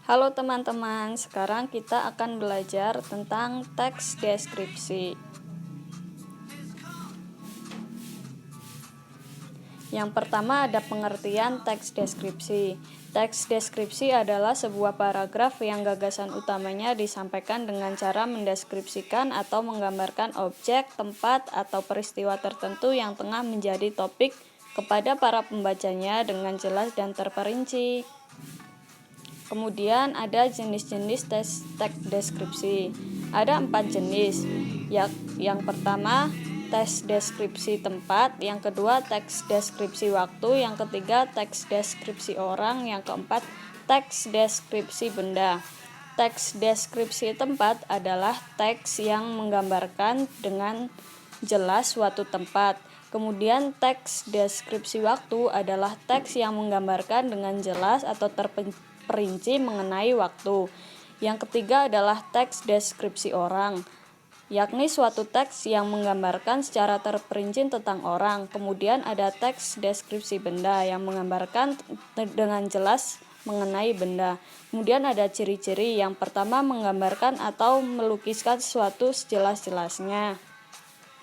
Halo teman-teman, sekarang kita akan belajar tentang teks deskripsi. Yang pertama ada pengertian teks deskripsi. Teks deskripsi adalah sebuah paragraf yang gagasan utamanya disampaikan dengan cara mendeskripsikan atau menggambarkan objek, tempat, atau peristiwa tertentu yang tengah menjadi topik kepada para pembacanya dengan jelas dan terperinci. Kemudian ada jenis-jenis teks deskripsi. Ada 4 jenis. Yang pertama teks deskripsi tempat, yang kedua teks deskripsi waktu, yang ketiga teks deskripsi orang, yang keempat teks deskripsi benda. Teks deskripsi tempat adalah teks yang menggambarkan dengan jelas suatu tempat. Kemudian teks deskripsi waktu adalah teks yang menggambarkan dengan jelas atau terperinci mengenai waktu. Yang ketiga adalah teks deskripsi orang, yakni suatu teks yang menggambarkan secara terperinci tentang orang. Kemudian ada teks deskripsi benda yang menggambarkan dengan jelas mengenai benda. Kemudian ada ciri-ciri. Yang pertama menggambarkan atau melukiskan sesuatu sejelas-jelasnya.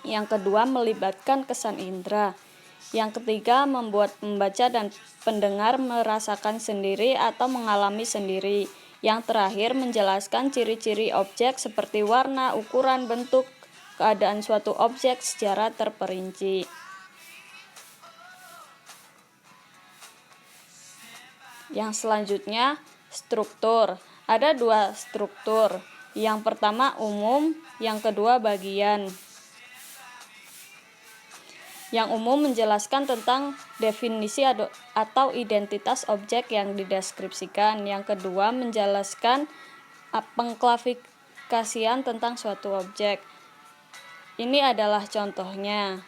Yang kedua melibatkan kesan indera. Yang ketiga membuat pembaca dan pendengar merasakan sendiri atau mengalami sendiri. Yang terakhir menjelaskan ciri-ciri objek seperti warna, ukuran, bentuk, keadaan suatu objek secara terperinci. Yang selanjutnya struktur. Ada 2 struktur. Yang pertama umum, yang kedua bagian. Yang umum menjelaskan tentang definisi atau identitas objek yang dideskripsikan. Yang kedua menjelaskan pengklasifikasian tentang suatu objek. Ini adalah contohnya.